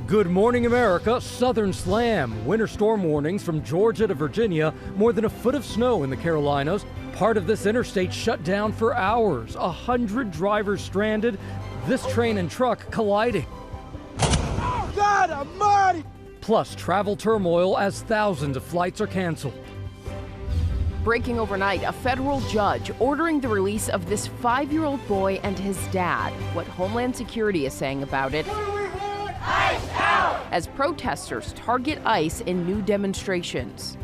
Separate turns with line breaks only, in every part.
Good morning, America. Southern Slam. Winter storm warnings from Georgia to Virginia. More than a foot of snow in the Carolinas. Part of this interstate shut down for hours. 100 drivers stranded. This train and truck colliding.
God almighty!
Plus travel turmoil as thousands of flights are canceled.
Breaking overnight, a federal judge ordering the release of this 5-year-old boy and his dad. What Homeland Security is saying about it. ICE out! As protesters target ICE in new demonstrations.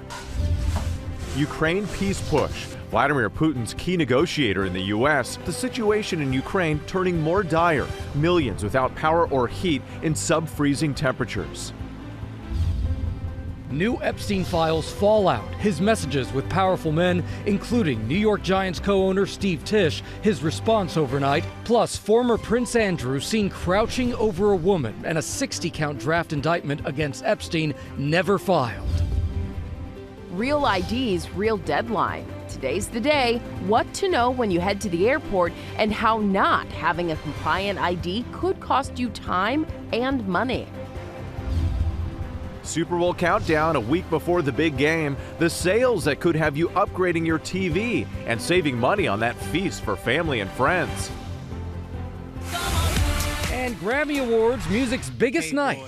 Ukraine peace push. Vladimir Putin's key negotiator in the U.S. The situation in Ukraine turning more dire. Millions without power or heat in sub-freezing temperatures.
New Epstein files fallout. His messages with powerful men, including New York Giants co-owner Steve Tisch, his response overnight, plus former Prince Andrew seen crouching over a woman, and a 60-count draft indictment against Epstein never filed.
Real IDs, real deadline. Today's the day. What to know when you head to the airport and how not having a compliant ID could cost you time and money.
Super Bowl countdown a week before the big game. The sales that could have you upgrading your TV and saving money on that feast for family and friends.
And Grammy Awards, music's biggest night.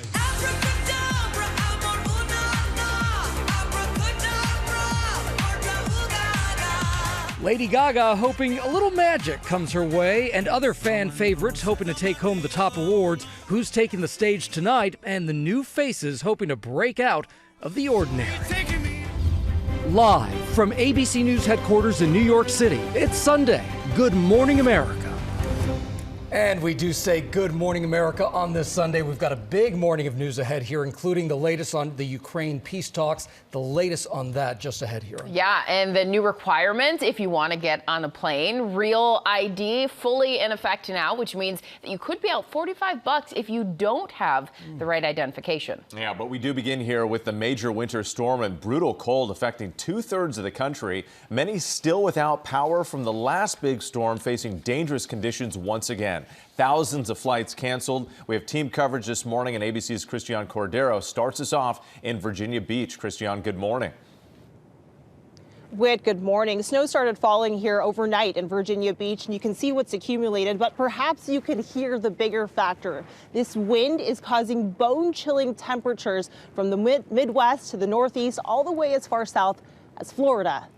Lady Gaga hoping a little magic comes her way, and other fan favorites hoping to take home the top awards. Who's taking the stage tonight, and the new faces hoping to break out of the ordinary. Live from ABC News headquarters in New York City, it's Sunday. Good morning, America. And we do say good morning, America, on this Sunday. We've got a big morning of news ahead here, including the latest on the Ukraine peace talks. The latest on that just ahead here.
Yeah, and the new requirement, if you want to get on a plane, real ID fully in effect now, which means that you could be out $45 if you don't have the right identification.
Yeah, but we do begin here with the major winter storm and brutal cold affecting 2/3 of the country. Many still without power from the last big storm, facing dangerous conditions once again. Thousands of flights canceled. We have team coverage this morning, and ABC's Christian Cordero starts us off in Virginia Beach. Christian, good morning.
Whit, good morning. Snow started falling here overnight in Virginia Beach, and you can see what's accumulated, but perhaps you can hear the bigger factor. This wind is causing bone-chilling temperatures from the Midwest to the Northeast, all the way as far south as Florida.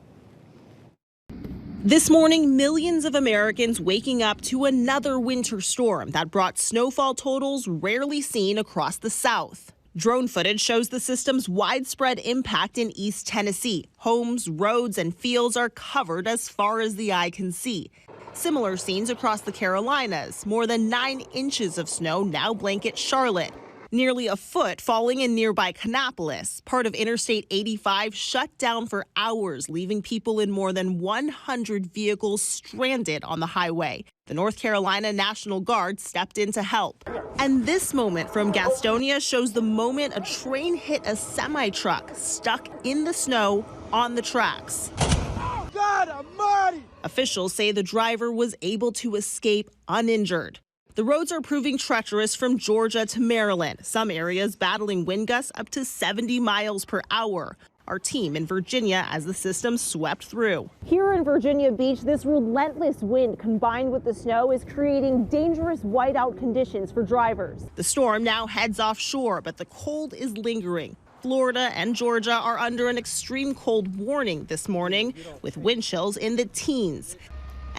This morning, millions of Americans waking up to another winter storm that brought snowfall totals rarely seen across the South. Drone footage shows the system's widespread impact in East Tennessee. Homes, roads, and fields are covered as far as the eye can see. Similar scenes across the Carolinas. More than 9 inches of snow now blanket Charlotte. Nearly a foot falling in nearby Kannapolis. Part of Interstate 85 shut down for hours, leaving people in more than 100 vehicles stranded on the highway. The North Carolina National Guard stepped in to help. And this moment from Gastonia shows the moment a train hit a semi-truck stuck in the snow on the tracks.
God almighty!
Officials say the driver was able to escape uninjured. The roads are proving treacherous from Georgia to Maryland, some areas battling wind gusts up to 70 miles per hour. Our team in Virginia as the system swept through. Here in Virginia Beach, this relentless wind combined with the snow is creating dangerous whiteout conditions for drivers. The storm now heads offshore, but the cold is lingering. Florida and Georgia are under an extreme cold warning this morning, with wind chills in the teens.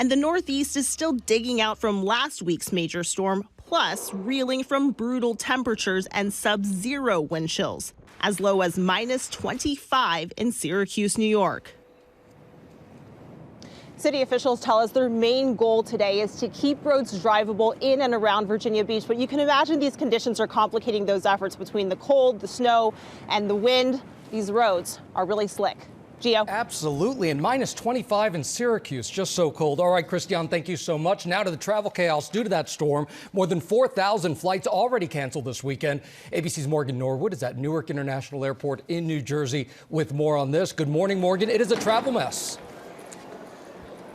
And the Northeast is still digging out from last week's major storm, plus reeling from brutal temperatures and sub-zero wind chills, as low as -25 in Syracuse, New York. City officials tell us their main goal today is to keep roads drivable in and around Virginia Beach. But you can imagine these conditions are complicating those efforts between the cold, the snow, and the wind. These roads are really slick. Gio?
Absolutely, and -25 in Syracuse, just so cold. All right, Christian, thank you so much. Now to the travel chaos due to that storm. More than 4,000 flights already canceled this weekend. ABC's Morgan Norwood is at Newark International Airport in New Jersey with more on this. Good morning, Morgan. It is a travel mess.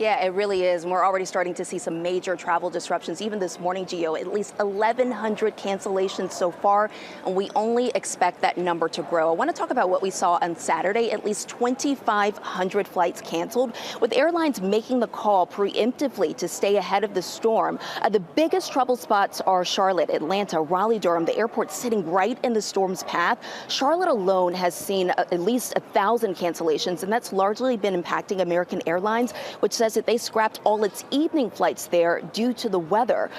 Yeah, it really is. And we're already starting to see some major travel disruptions. Even this morning, Gio, at least 1,100 cancellations so far, and we only expect that number to grow. I want to talk about what we saw on Saturday. At least 2,500 flights canceled, with airlines making the call preemptively to stay ahead of the storm. The biggest trouble spots are Charlotte, Atlanta, Raleigh, Durham. The airport's sitting right in the storm's path. Charlotte alone has seen at least 1,000 cancellations, and that's largely been impacting American Airlines, which says that they scrapped all its evening flights there due to the weather.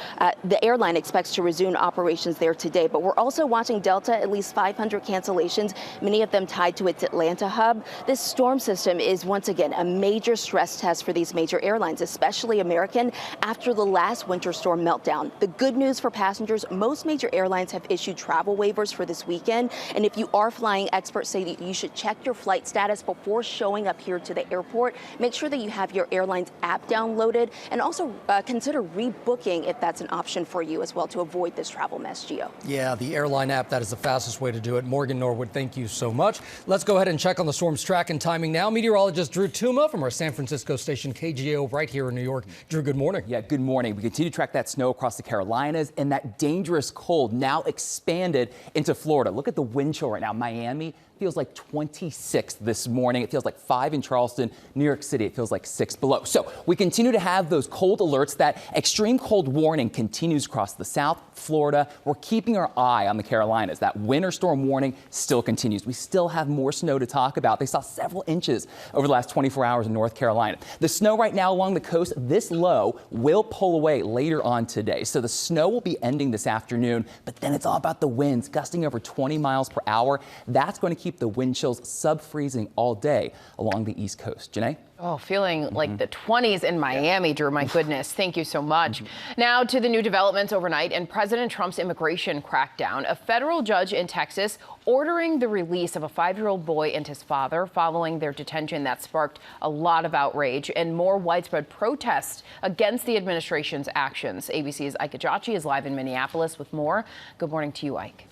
The airline expects to resume operations there today, but we're also watching Delta, at least 500 cancellations, many of them tied to its Atlanta hub. This storm system is once again a major stress test for these major airlines, especially American, after the last winter storm meltdown. The good news for passengers, most major airlines have issued travel waivers for this weekend, and if you are flying, experts say that you should check your flight status before showing up here to the airport. Make sure that you have your airline's app downloaded, and also consider rebooking if that's an option for you as well to avoid this travel mess, Gio.
Yeah, the airline app, that is the fastest way to do it. Morgan Norwood, thank you so much. Let's go ahead and check on the storm's track and timing now. Meteorologist Drew Tuma from our San Francisco station KGO right here in New York. Drew, good morning.
Yeah, good morning. We continue to track that snow across the Carolinas, and that dangerous cold now expanded into Florida. Look at the wind chill right now. Miami feels like 26 this morning. It feels like 5 in Charleston. New York City, it feels like 6 below. So we continue to have those cold alerts. That extreme cold warning continues across the South, Florida. We're keeping our eye on the Carolinas. That winter storm warning still continues. We still have more snow to talk about. They saw several inches over the last 24 hours in North Carolina. The snow right now along the coast, this low, will pull away later on today. So the snow will be ending this afternoon, but then it's all about the winds gusting over 20 miles per hour. That's going to keep the wind chills sub-freezing all day along the East Coast. Janae?
Oh, feeling like the 20s in Miami, Drew. My goodness. Thank you so much. Now to the new developments overnight and President Trump's immigration crackdown. A federal judge in Texas ordering the release of a 5-year-old boy and his father following their detention. That sparked a lot of outrage and more widespread protests against the administration's actions. ABC's Ike Ajachi is live in Minneapolis with more. Good morning to you, Ike.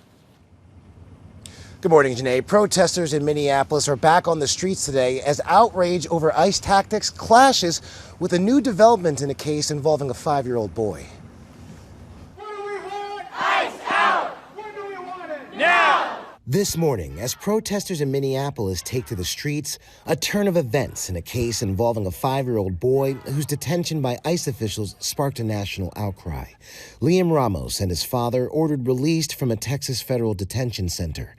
Good morning, Janae. Protesters in Minneapolis are back on the streets today as outrage over ICE tactics clashes with a new development in a case involving a 5-year-old boy.
What do we want? ICE out! When do we want it? Now!
This morning, as protesters in Minneapolis take to the streets, a turn of events in a case involving a 5-year-old boy whose detention by ICE officials sparked a national outcry. Liam Ramos and his father ordered released from a Texas federal detention center.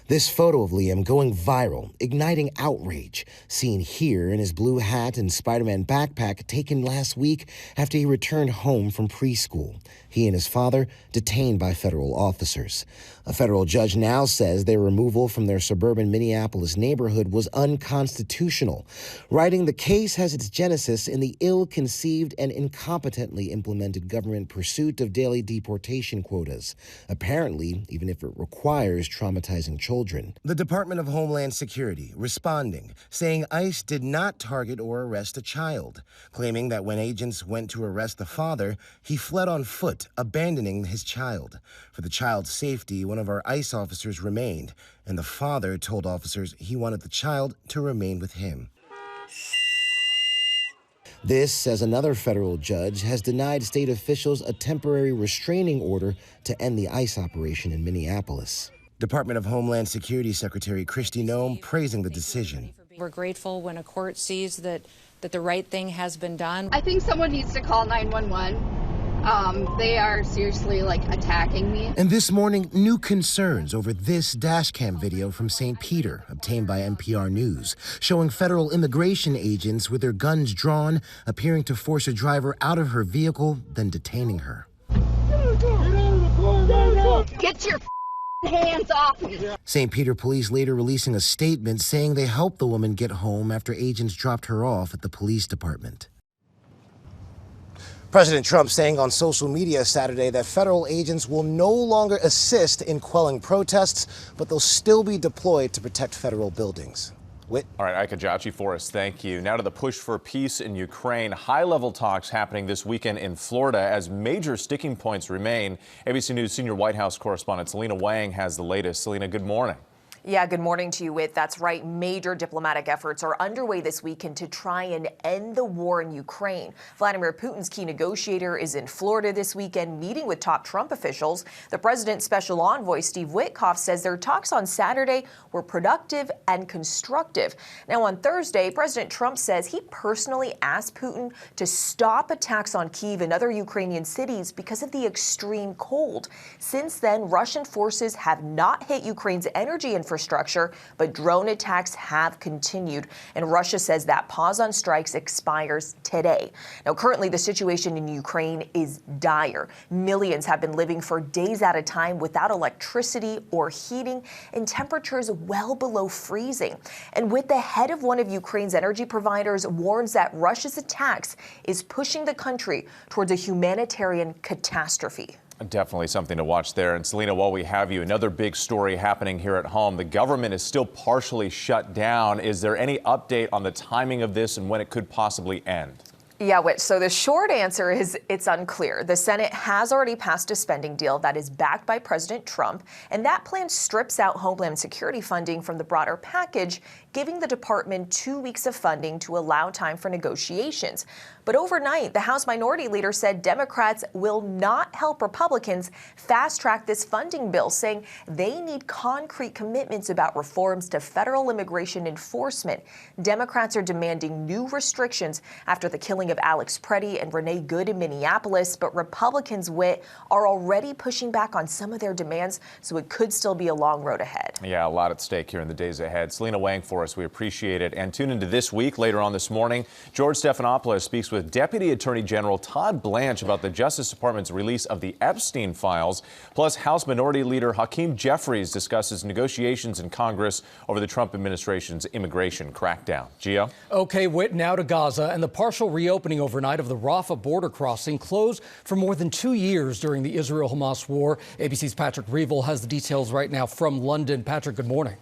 This photo of Liam going viral, igniting outrage, seen here in his blue hat and Spider-Man backpack taken last week after he returned home from preschool. He and his father detained by federal officers. A federal judge now says their removal from their suburban Minneapolis neighborhood was unconstitutional, writing the case has its genesis in the ill-conceived and incompetently implemented government pursuit of daily deportation quotas, apparently even if it requires traumatizing children. The Department of Homeland Security responding, saying ICE did not target or arrest a child, claiming that when agents went to arrest the father, he fled on foot, abandoning his child. For the child's safety, one of our ICE officers remained, and the father told officers he wanted the child to remain with him. This, as another federal judge has denied state officials a temporary restraining order to end the ICE operation in Minneapolis. Department of Homeland Security Secretary Kristi Noem praising the decision.
We're grateful when a court sees that the right thing has been done.
I think someone needs to call 911. They are seriously, attacking me.
And this morning, new concerns over this dashcam video from St. Peter, obtained by NPR News, showing federal immigration agents with their guns drawn, appearing to force a driver out of her vehicle, then detaining her.
Get your hands off me.
St. Peter police later releasing a statement saying they helped the woman get home after agents dropped her off at the police department. President Trump saying on social media Saturday that federal agents will no longer assist in quelling protests, but they'll still be deployed to protect federal buildings. Whit?
All right, Ike Ajachi for us, thank you. Now to the push for peace in Ukraine. High-level talks happening this weekend in Florida as major sticking points remain. ABC News senior White House correspondent Selena Wang has the latest. Selena, good morning.
Yeah, good morning to you, Whit. That's right. Major diplomatic efforts are underway this weekend to try and end the war in Ukraine. Vladimir Putin's key negotiator is in Florida this weekend meeting with top Trump officials. The president's special envoy, Steve Witkoff, says their talks on Saturday were productive and constructive. Now, on Thursday, President Trump says he personally asked Putin to stop attacks on Kyiv and other Ukrainian cities because of the extreme cold. Since then, Russian forces have not hit Ukraine's energy infrastructure, but drone attacks have continued. And Russia says that pause on strikes expires today. Now, currently, the situation in Ukraine is dire. Millions have been living for days at a time without electricity or heating, and temperatures well below freezing. And with the head of one of Ukraine's energy providers warns that Russia's attacks is pushing the country towards a humanitarian catastrophe.
Definitely something to watch there. And Selena, while we have you, another big story happening here at home. The government is still partially shut down. Is there any update on the timing of this and when it could possibly end?
Yeah, Whit. So the short answer is it's unclear. The Senate has already passed a spending deal that is backed by President Trump, and that plan strips out Homeland Security funding from the broader package, giving the department 2 weeks of funding to allow time for negotiations. But overnight, the House Minority Leader said Democrats will not help Republicans fast-track this funding bill, saying they need concrete commitments about reforms to federal immigration enforcement. Democrats are demanding new restrictions after the killing of Alex Preddy and Renee Good in Minneapolis, but Republicans, Whit, are already pushing back on some of their demands, so it could still be a long road ahead.
Yeah, a lot at stake here in the days ahead. Selena Wang for us. We appreciate it. And tune into This Week later on this morning. George Stephanopoulos speaks with Deputy Attorney General Todd Blanche about the Justice Department's release of the Epstein files. Plus, House Minority Leader Hakeem Jeffries discusses negotiations in Congress over the Trump administration's immigration crackdown. Gio?
Okay, Whit, now to Gaza. And the partial reopening overnight of the Rafah border crossing closed for more than 2 years during the Israel-Hamas war. ABC's Patrick Reevell has the details right now from London. Patrick, good morning.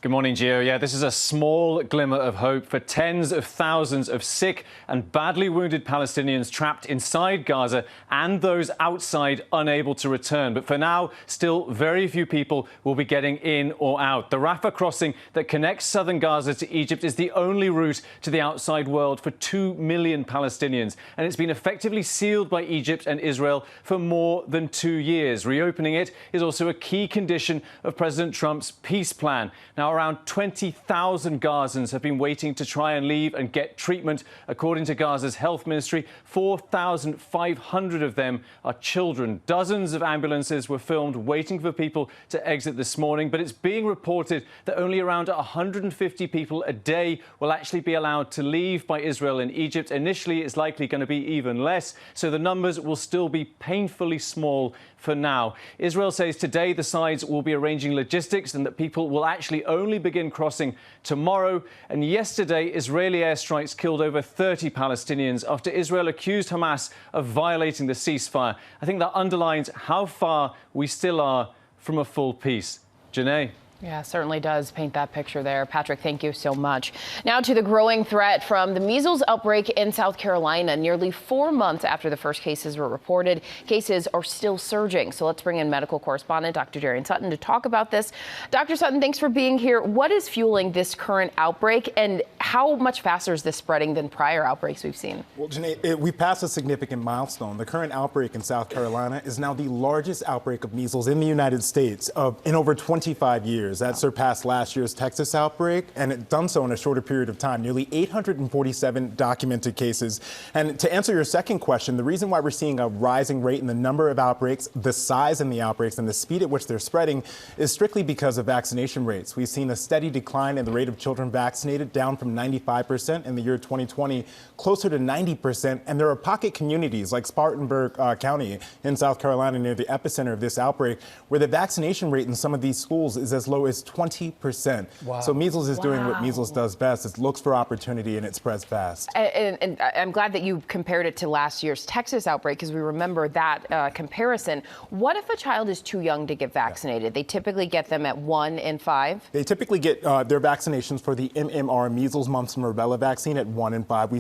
Good morning, Gio. Yeah, this is a small glimmer of hope for tens of thousands of sick and badly wounded Palestinians trapped inside Gaza and those outside unable to return. But for now, still very few people will be getting in or out. The Rafah crossing that connects southern Gaza to Egypt is the only route to the outside world for 2 million Palestinians. And it's been effectively sealed by Egypt and Israel for more than 2 years. Reopening it is also a key condition of President Trump's peace plan. Now, around 20,000 Gazans have been waiting to try and leave and get treatment. According to Gaza's health ministry, 4,500 of them are children. Dozens of ambulances were filmed waiting for people to exit this morning, but it's being reported that only around 150 people a day will actually be allowed to leave by Israel and Egypt. Initially, it's likely going to be even less, so the numbers will still be painfully small for now. Israel says today the sides will be arranging logistics and that people will actually only begin crossing tomorrow. And yesterday, Israeli airstrikes killed over 30 Palestinians after Israel accused Hamas of violating the ceasefire. I think that underlines how far we still are from a full peace. Janae?
Yeah, certainly does paint that picture there. Patrick, thank you so much. Now to the growing threat from the measles outbreak in South Carolina. Nearly 4 months after the first cases were reported, cases are still surging. So let's bring in medical correspondent Dr. Darian Sutton to talk about this. Dr. Sutton, thanks for being here. What is fueling this current outbreak, and how much faster is this spreading than prior outbreaks we've seen?
Well, Janae, we passed a significant milestone. The current outbreak in South Carolina is now the largest outbreak of measles in the United States in over 25 years. That surpassed last year's Texas outbreak, and it done so in a shorter period of time, nearly 847 documented cases. And to answer your second question, the reason why we're seeing a rising rate in the number of outbreaks, the size in the outbreaks, and the speed at which they're spreading is strictly because of vaccination rates. We've seen a steady decline in the rate of children vaccinated, down from 95% in the year 2020, closer to 90%. And there are pocket communities like Spartanburg County in South Carolina, near the epicenter of this outbreak, where the vaccination rate in some of these schools is as low as 20%.
Wow.
So measles is doing what measles does best. It looks for opportunity and it spreads fast.
And I'm glad that you compared it to last year's Texas outbreak, because we remember that comparison. What if a child is too young to get vaccinated? They typically get them at 1 in 5.
They typically get their vaccinations for the MMR, measles, mumps, and rubella vaccine at 1 in 5.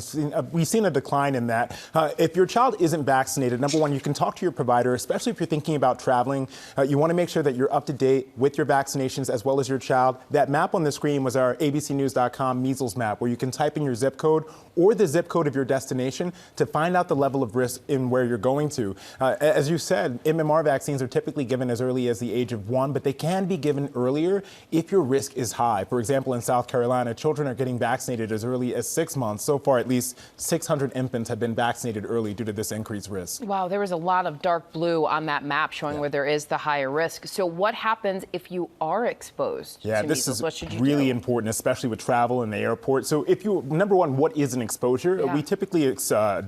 We've seen a decline in that. If your child isn't vaccinated, number one, you can talk to your provider, especially if you're thinking about traveling. You want to make sure that you're up to date with your vaccination friends as well as your child. That map on the screen was our abcnews.com measles map, where you can type in your zip code or the zip code of your destination to find out the level of risk in where you're going to. As you said, MMR vaccines are typically given as early as the age of 1, but they can be given earlier if your risk is high. For example, in South Carolina, children are getting vaccinated as early as 6 months. So far, at least 600 infants have been vaccinated early due to this increased risk.
Wow, there was a lot of dark blue on that map showing where there is the higher risk. So what happens if you are exposed to
this
measles?
is
What should you
really
do?
important, especially with travel in the airport. So if you, number one, what is an exposure? We typically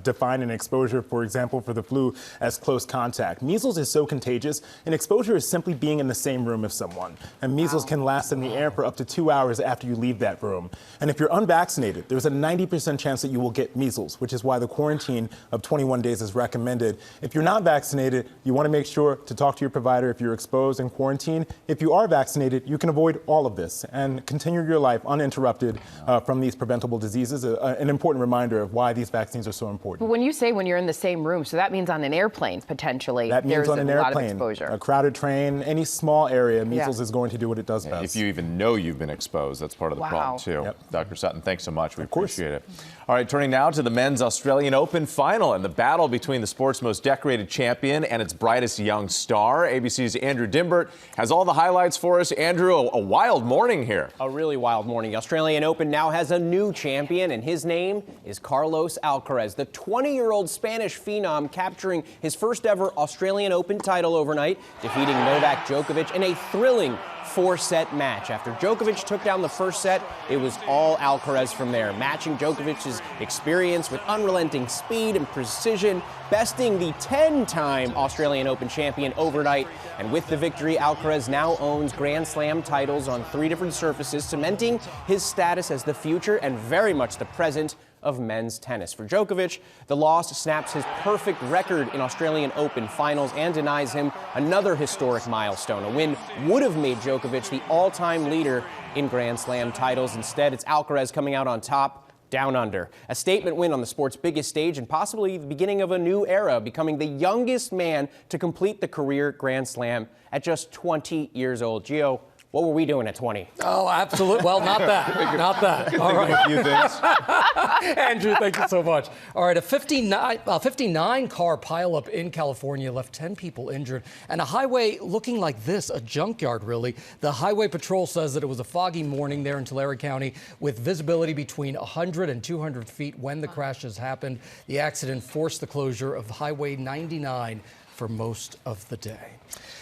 define an exposure, for example, for the flu as close contact. Measles is so contagious, and exposure is simply being in the same room as someone. And measles can last in the air for up to 2 hours after you leave that room. And if you're unvaccinated, there's a 90% chance that you will get measles, which is why the quarantine of 21 days is recommended. If you're not vaccinated, you want to make sure to talk to your provider if you're exposed and quarantined. If you are vaccinated, you can avoid all of this and continue your life uninterrupted from these preventable diseases. An important reminder of why these vaccines are so important.
But when you say when you're in the same room, so that means on an airplane, potentially,
that means
there's
on an
a lot of
airplane,
exposure.
a crowded train, any small area, measles is going to do what it does best.
If you even know you've been exposed, that's part of the problem, too. Dr. Sutton, thanks so much. We appreciate it. All right, turning now to the men's Australian Open final and the battle between the sport's most decorated champion and its brightest young star. ABC's Andrew Dimbert has all the highlights for us. Andrew, a wild morning here.
A really wild morning. The Australian Open now has a new champion, and his name is Carlos Alcaraz, the 20-year-old Spanish phenom capturing his first ever Australian Open title overnight, defeating Novak Djokovic in a thrilling 4-set match. After Djokovic took down the first set, it was all Alcaraz from there, matching Djokovic's experience with unrelenting speed and precision, besting the 10-time Australian Open champion overnight. And with the victory, Alcaraz now owns Grand Slam titles on 3 different surfaces, cementing his status as the future and very much the present of men's tennis. For Djokovic, the loss snaps his perfect record in Australian Open finals and denies him another historic milestone. A win would have made Djokovic the all-time leader in Grand Slam titles. Instead, it's Alcaraz coming out on top, down under. A statement win on the sport's biggest stage and possibly the beginning of a new era, becoming the youngest man to complete the career Grand Slam at just 20 years old. Gio, what were we doing at 20?
Oh, absolutely. Well, not that. Not that. All right.
A few things.
Andrew, thank you so much. All right, a 59-car pileup in California left 10 people injured, and a highway looking like this, a junkyard, really. The Highway Patrol says that it was a foggy morning there in Tulare County with visibility between 100 and 200 feet when the crashes happened. The accident forced the closure of Highway 99 for most of the day.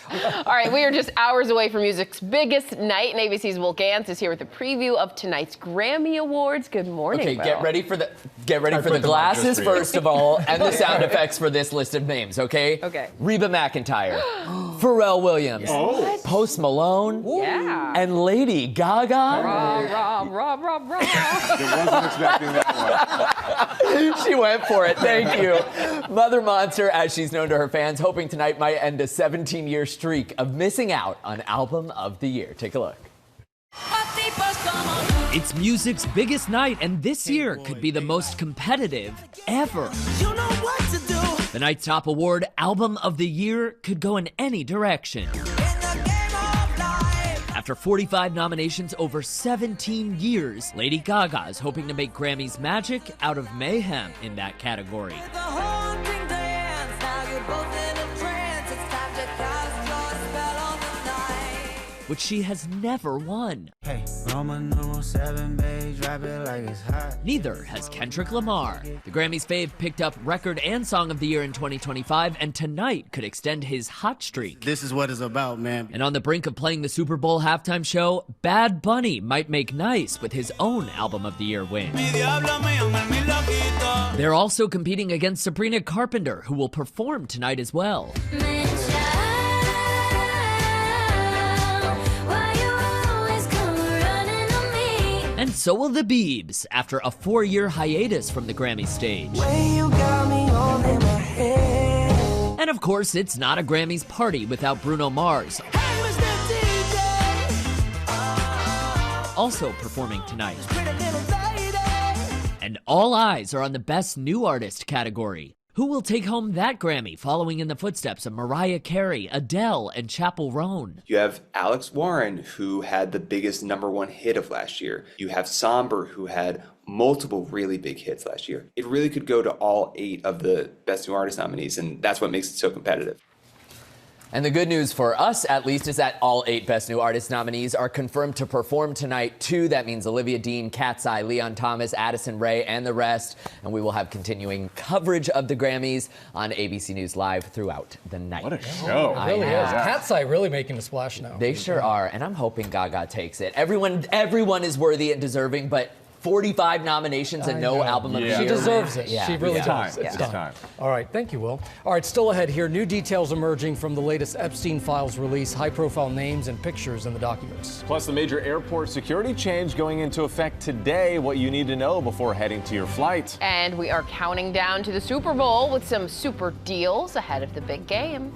All right, we are just hours away from music's biggest night, and ABC's Will Gantz is here with a preview of tonight's Grammy Awards. Good morning,
Okay,
Will.
get ready for the glasses first of all, and the sound effects for this list of names. Okay.
Okay.
Reba McEntire, Pharrell Williams, Post Malone, and Lady Gaga.
Rob.
I wasn't expecting that one.
She went for it. Thank you. Mother Monster, as she's known to her fans, hoping tonight might end a 17-year streak of missing out on Album of the Year. Take a look.
It's music's biggest night, and this year could be the most competitive ever. You know what to do. The night's top award, Album of the Year, could go in any direction. After 45 nominations over 17 years, Lady Gaga is hoping to make Grammy's magic out of mayhem in that category. Which she has never won. Hey, number 7, babe, drop it like it's hot. Neither has Kendrick Lamar. The Grammys fave picked up Record and Song of the Year in 2025, and tonight could extend his hot streak.
This is what it's about, man.
And on the brink of playing the Super Bowl halftime show, Bad Bunny might make nice with his own Album of the Year win. They're also competing against Sabrina Carpenter, who will perform tonight as well. And so will the Biebs, after a 4-year hiatus from the Grammy stage. And of course, it's not a Grammys party without Bruno Mars. Also performing tonight. And all eyes are on the Best New Artist category. Who will take home that Grammy, following in the footsteps of Mariah Carey, Adele, and Chappell Roan?
You have Alex Warren, who had the biggest #1 hit of last year. You have Somber, who had multiple really big hits last year. It really could go to all 8 of the Best New Artist nominees, and that's what makes it so competitive.
And the good news for us, at least, is that all 8 Best New Artist nominees are confirmed to perform tonight, too. That means Olivia Dean, Cat's Eye, Leon Thomas, Addison Rae, and the rest. And we will have continuing coverage of the Grammys on ABC News Live throughout the night.
What a show. It really is. Cat's Eye really making a splash now.
They sure are. And I'm hoping Gaga takes it. Everyone is worthy and deserving, but 45 nominations and no album of the year.
She deserves it.
Yeah.
She really does.
It's time.
All right. Thank you, Will. All right. Still ahead here. New details emerging from the latest Epstein files release. High-profile names and pictures in the documents.
Plus, the major airport security change going into effect today. What you need to know before heading to your flight.
And we are counting down to the Super Bowl with some super deals ahead of the big game.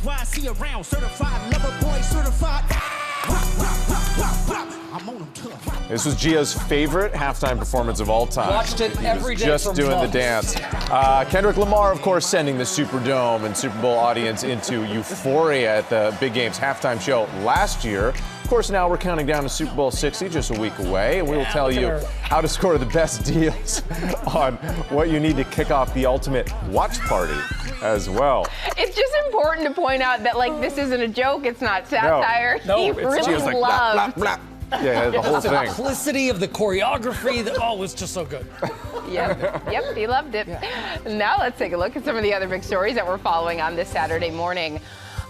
Why I see around certified lover boy, certified. I'm on them tough.
This was Gia's favorite halftime performance of all time.
Watched it every day.
Just
from
doing
months.
the dance. Kendrick Lamar, of course, sending the Superdome and Super Bowl audience into euphoria at the big game's halftime show last year. Of course, now we're counting down to Super Bowl 60, just a week away, and we will tell you how to score the best deals on what you need to kick off the ultimate watch party as well.
It's just important to point out that, like, this isn't a joke. It's not satire.
No,
he
it's
really
just
loved.
Blah, blah, blah. Yeah, the whole
The
thing.
simplicity of the choreography. It was just so good.
Yep, he loved it. Now let's take a look at some of the other big stories that we're following on this Saturday morning.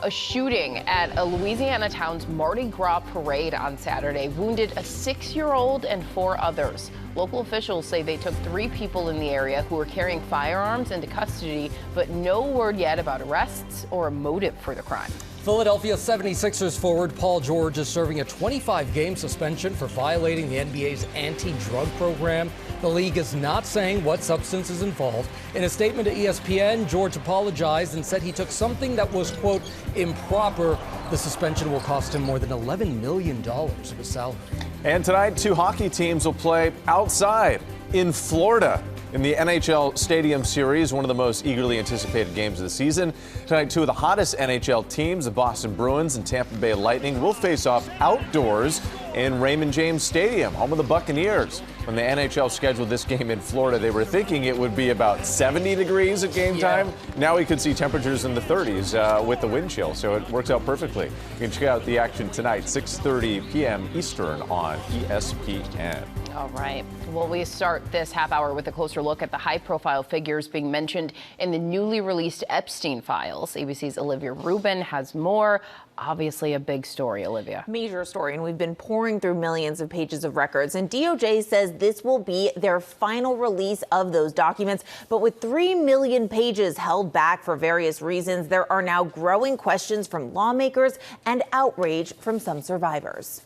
A shooting at a Louisiana town's Mardi Gras parade on Saturday wounded a 6-year-old and 4 others. Local officials say they took 3 people in the area who were carrying firearms into custody, but no word yet about arrests or a motive for the crime.
Philadelphia 76ers forward Paul George is serving a 25-game suspension for violating the NBA's anti-drug program. The league is not saying what substance is involved. In a statement to ESPN, George apologized and said he took something that was, quote, improper. The suspension will cost him more than $11 million of his salary.
And tonight, 2 hockey teams will play outside in Florida in the NHL Stadium Series, one of the most eagerly anticipated games of the season. Tonight, 2 of the hottest NHL teams, the Boston Bruins and Tampa Bay Lightning, will face off outdoors in Raymond James Stadium, home of the Buccaneers. When the NHL scheduled this game in Florida, they were thinking it would be about 70 degrees at game time. Now we could see temperatures in the 30s with the wind chill, so it works out perfectly. You can check out the action tonight, 6:30 p.m. Eastern on ESPN.
All right. Well, we start this half hour with a closer look at the high-profile figures being mentioned in the newly released Epstein files. ABC's Olivia Rubin has more. Obviously a big story, Olivia.
Major story, and we've been pouring through millions of pages of records, and DOJ says this will be their final release of those documents. But with 3 million pages held back for various reasons, there are now growing questions from lawmakers and outrage from some survivors.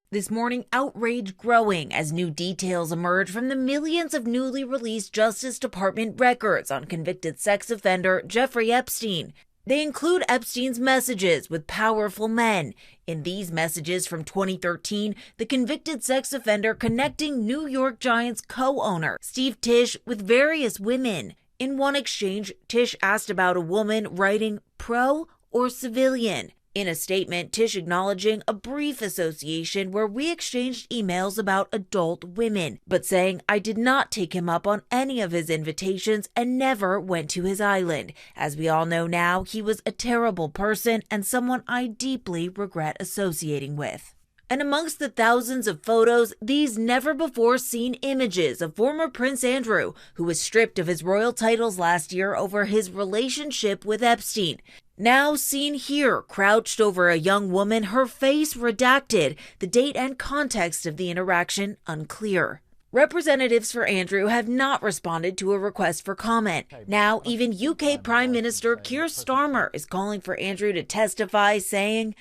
This morning, outrage growing as new details emerge from the millions of newly released Justice Department records on convicted sex offender Jeffrey Epstein. They include Epstein's messages with powerful men. In these messages from 2013, the convicted sex offender connecting New York Giants co-owner Steve Tisch with various women. In one exchange, Tisch asked about a woman writing pro or civilian. In a statement, Tisch acknowledging a brief association where we exchanged emails about adult women, but saying I did not take him up on any of his invitations and never went to his island. As we all know now, he was a terrible person and someone I deeply regret associating with. And amongst the thousands of photos, these never-before-seen images of former Prince Andrew, who was stripped of his royal titles last year over his relationship with Epstein. Now seen here, crouched over a young woman, her face redacted, the date and context of the interaction unclear. Representatives for Andrew have not responded to a request for comment. Now, even UK Prime Minister Keir Starmer is calling for Andrew to testify, saying,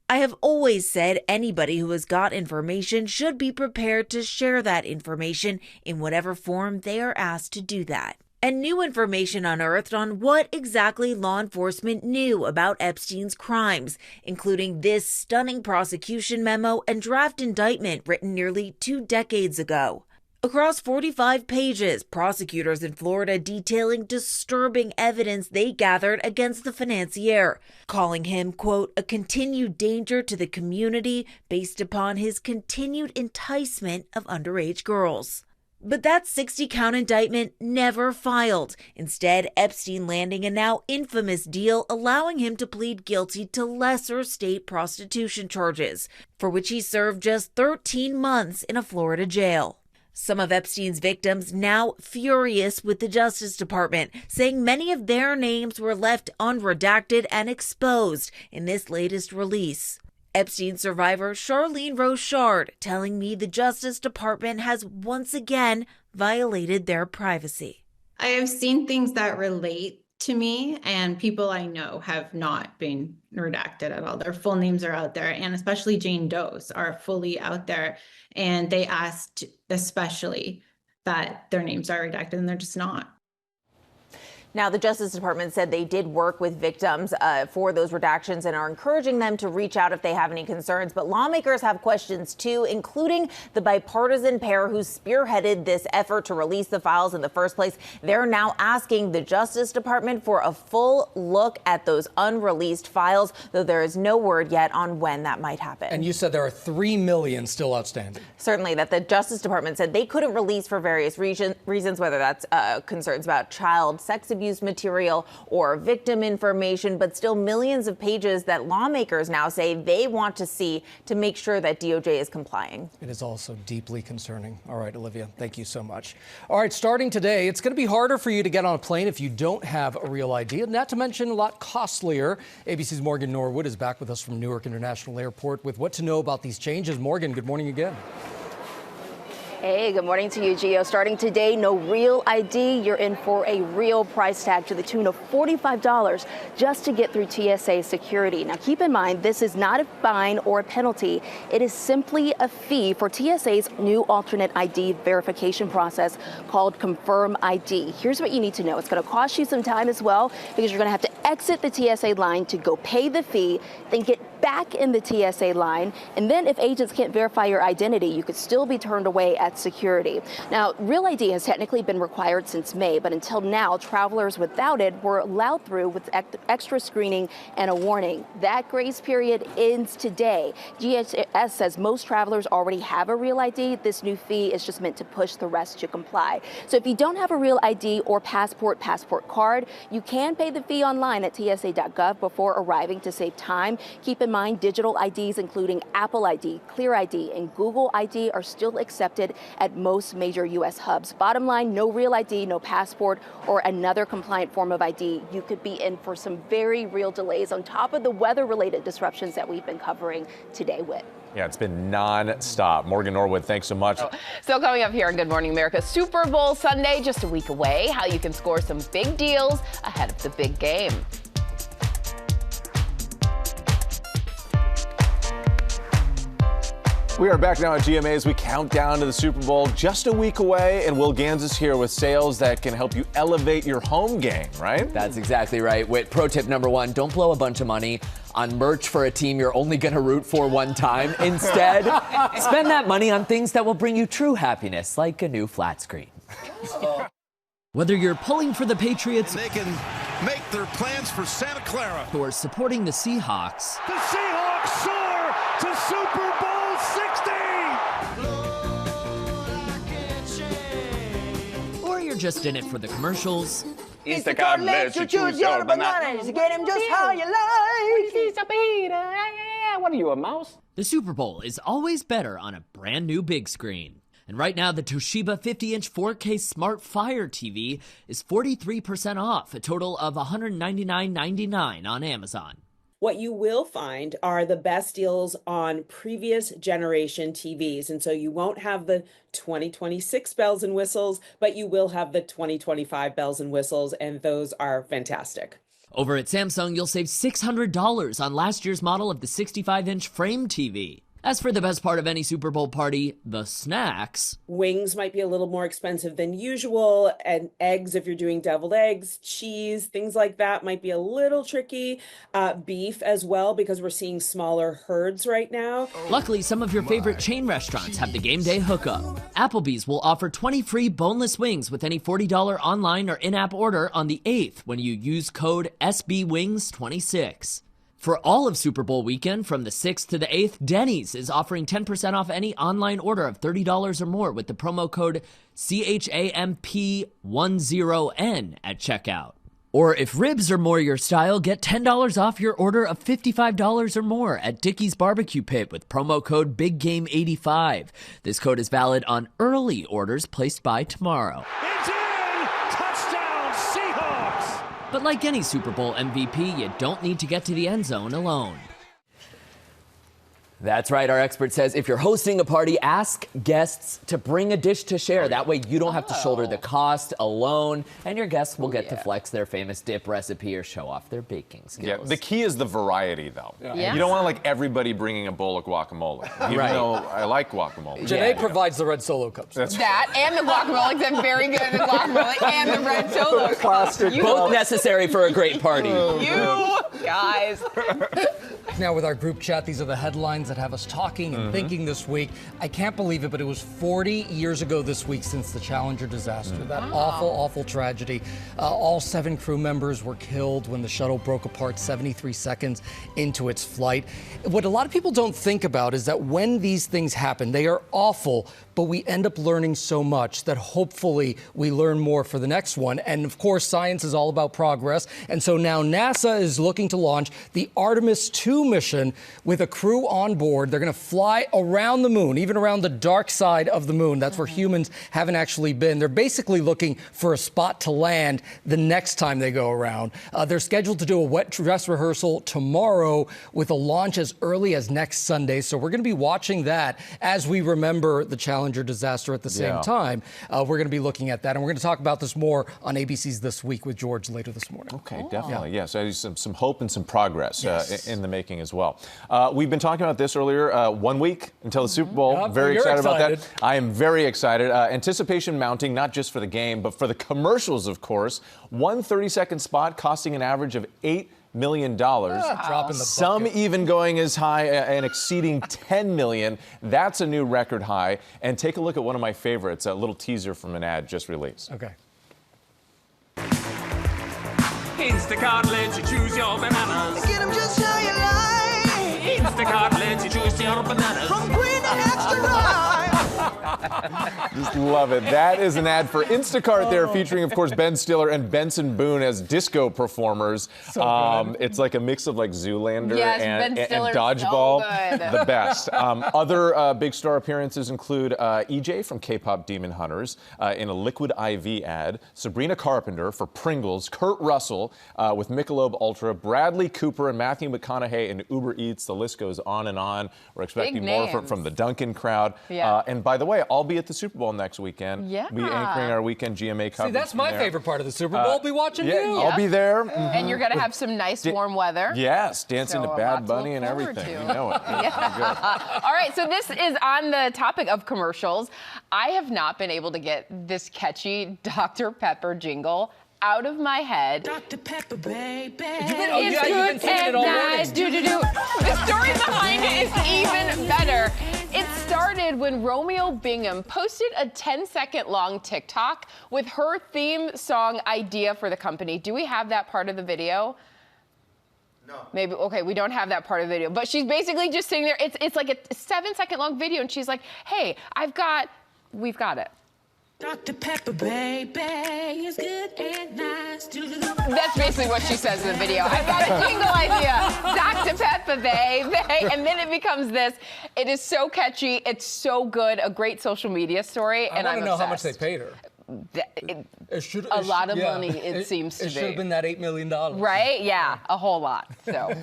I have always said anybody who has got information should be prepared to share that information in whatever form they are asked to do that. and new information unearthed on what exactly law enforcement knew about Epstein's crimes, including this stunning prosecution memo and draft indictment written nearly 2 decades ago. Across 45 pages, prosecutors in Florida detailing disturbing evidence they gathered against the financier, calling him, quote, a continued danger to the community based upon his continued enticement of underage girls. But that 60-count indictment never filed. Instead, Epstein landing a now infamous deal allowing him to plead guilty to lesser state prostitution charges, for which he served just 13 months in a Florida jail. Some of Epstein's victims now furious with the Justice Department, saying many of their names were left unredacted and exposed in this latest release. Epstein survivor Charlene Rochard telling me the Justice Department has once again violated their privacy.
I have seen things that relate to me, and people I know have not been redacted at all. Their full names are out there, and especially Jane Doe's are fully out there. And they asked especially that their names are redacted, and they're just not.
Now, the Justice Department said they did work with victims for those redactions and are encouraging them to reach out if they have any concerns. But lawmakers have questions, too, including the bipartisan pair who spearheaded this effort to release the files in the first place. They're now asking the Justice Department for a full look at those unreleased files, though there is no word yet on when that might happen.
And you said there are 3 million still outstanding.
Certainly, that the Justice Department said they couldn't release for various reasons, whether that's concerns about child sex abuse material or victim information, but still millions of pages that lawmakers now say they want to see to make sure that DOJ is complying.
It is also deeply concerning. All right, Olivia, thank you so much. All right, starting today, it's going to be harder for you to get on a plane if you don't have a real ID, not to mention a lot costlier. ABC's Morgan Norwood is back with us from Newark International Airport with what to know about these changes. Morgan, good morning again.
Hey, good morning to you, Gio. Starting today, no real ID. You're in for a real price tag to the tune of $45 just to get through TSA security. Now, keep in mind, this is not a fine or a penalty. It is simply a fee for TSA's new alternate ID verification process called Confirm ID. Here's what you need to know. It's going to cost you some time as well because you're going to have to exit the TSA line to go pay the fee, then get back in the TSA line. And then if agents can't verify your identity, you could still be turned away at security. Now, Real ID has technically been required since May, but until now, travelers without it were allowed through with extra screening and a warning. That grace period ends today. DHS says most travelers already have a Real ID. This new fee is just meant to push the rest to comply. So if you don't have a Real ID or passport card, you can pay the fee online at tsa.gov before arriving to save time. Keep in mind, digital IDs, including Apple ID, Clear ID, and Google ID, are still accepted at most major U.S. hubs. Bottom line, no Real ID, no passport, or another compliant form of ID. You could be in for some very real delays on top of the weather-related disruptions that we've been covering today with.
Yeah, it's been non-stop. Morgan Norwood, thanks so much.
Still coming up here on Good Morning America, Super Bowl Sunday, just a week away. How you can score some big deals ahead of the big game.
We are back now at GMA as we count down to the Super Bowl, just a week away, and Will Gans is here with sales that can help you elevate your home game, right?
That's exactly right. Wait, pro tip number 1, don't blow a bunch of money on merch for a team you're only going to root for one time. Instead, spend that money on things that will bring you true happiness, like a new flat screen.
Whether you're pulling for the Patriots,
They can make their plans for Santa Clara.
or supporting the Seahawks,
The Seahawks soar to Super Bowl 60.
or you're just in it for the commercials,
Instacart lets you choose your bananas. Get them just how you like.
What are you, a mouse?
the Super Bowl is always better on a brand new big screen. And right now, the Toshiba 50-inch 4K Smart Fire TV is 43% off, a total of $199.99 on Amazon.
What you will find are the best deals on previous generation TVs. And so you won't have the 2026 bells and whistles, but you will have the 2025 bells and whistles, and those are fantastic.
Over at Samsung, you'll save $600 on last year's model of the 65-inch frame TV. As for the best part of any Super Bowl party, the snacks.
Wings might be a little more expensive than usual, and eggs, if you're doing deviled eggs, cheese, things like that might be a little tricky. Beef as well, because we're seeing smaller herds right now.
Luckily, some of your favorite chain restaurants have the game day hookup. Applebee's will offer 20 free boneless wings with any $40 online or in-app order on the 8th when you use code SBWings26. For all of Super Bowl weekend, from the 6th to the 8th, Denny's is offering 10% off any online order of $30 or more with the promo code CHAMP10N at checkout. Or if ribs are more your style, get $10 off your order of $55 or more at Dickey's Barbecue Pit with promo code BIGGAME85. This code is valid on early orders placed by tomorrow.
It's in! Touchdown, Seahawks!
But like any Super Bowl MVP, you don't need to get to the end zone alone.
That's right. Our expert says if you're hosting a party, ask guests to bring a dish to share. That way you don't have to shoulder the cost alone, and your guests will get to flex their famous dip recipe or show off their baking skills.
Yeah, the key is the variety, though.
Yeah.
You don't want like everybody bringing a bowl of guacamole, even
Right.
though I like guacamole.
Janae provides the red Solo cups.
That's
That and the guacamole, because I'm very good at the guacamole and the red Solo cups.
Both necessary for a great party.
You guys.
Now with our group chat, these are the headlines that have us talking and thinking this week. I can't believe it, but it was 40 years ago this week since the Challenger disaster. That awful, awful tragedy. All 7 crew members were killed when the shuttle broke apart 73 seconds into its flight. What a lot of people don't think about is that when these things happen, they are awful, but we end up learning so much that hopefully we learn more for the next one. And of course, science is all about progress. And so now NASA is looking to launch the Artemis 2 mission with a crew on board. They're going to fly around the moon, even around the dark side of the moon. That's where humans haven't actually been. They're basically looking for a spot to land the next time they go around. They're scheduled to do a wet dress rehearsal tomorrow with a launch as early as next Sunday. So we're going to be watching that as we remember the Challenger disaster at the same time. We're going to be looking at that, and we're going to talk about this more on ABC's This Week with George later this morning.
Okay, definitely. Yes, some hope and some progress in the making as well. We've been talking about this earlier. 1 week until the Super Bowl. Very excited about that. I am very excited. Anticipation mounting, not just for the game, but for the commercials, of course. One 30-second spot costing an average of $8 million.
Drop in the
Some
bucket.
even going as high and exceeding 10 million. That's a new record high. And take a look at one of my favorites, a little teaser from an ad just released.
Okay.
Instacart lets you choose your bananas. Get them just how you like. Instacart lets you choose your bananas. From green to extra ripe.
Just love it. That is an ad for Instacart there, featuring, of course, Ben Stiller and Benson Boone as disco performers. It's like a mix of like Zoolander and Dodgeball.
So good.
The best. Other big star appearances include EJ from K-pop Demon Hunters in a Liquid IV ad, Sabrina Carpenter for Pringles, Kurt Russell with Michelob Ultra, Bradley Cooper and Matthew McConaughey in Uber Eats. The list goes on and on. We're expecting more from the Duncan crowd.
Yeah.
And by the way, I'll be at the Super Bowl next weekend.
Yeah.
Be anchoring our weekend GMA coverage.
See, that's my favorite part of the Super Bowl. I'll be watching you.
I'll be there.
And you're going to have some nice warm weather.
Yes, dancing
So
to
a
Bad
lot to
Bunny
look
and
forward
everything.
to.
You know it.
Yeah. All right, so this is on the topic of commercials. I have not been able to get this catchy Dr. Pepper jingle out of my head. Dr. Pepper, baby.
You've been singing it all morning.
Do-do-do. The story behind it is even better. It started when Romeo Bingham posted a 10-second long TikTok with her theme song idea for the company. Do we have that part of the video? No. Maybe, okay, we don't have that part of the video. But she's basically just sitting there. It's like a 7-second long video, and she's like, hey, we've got it. Dr. Pepper, baby, is good and nice. That's basically what she says in the video. I've got a jingle idea. Dr. Pepper, baby. And then it becomes this. It is so catchy. It's so good. A great social media story.
I want to know how much they paid her.
A lot of money, it seems to be.
It should have been that $8 million.
Right? Yeah, a whole lot. So.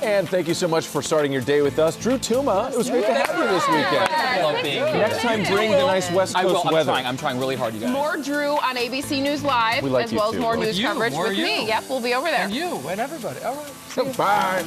And thank you so much for starting your day with us. Drew Tuma, it was great to have you this weekend.
I love being here.
Next time, bring the nice West Coast weather.
I'm trying really hard, you guys.
More Drew on ABC News Live,
We like
as
you
well
too.
as more
With
news
you,
coverage
more
with
you.
me. Yep, we'll be over there.
And you and everybody. All right.
Bye.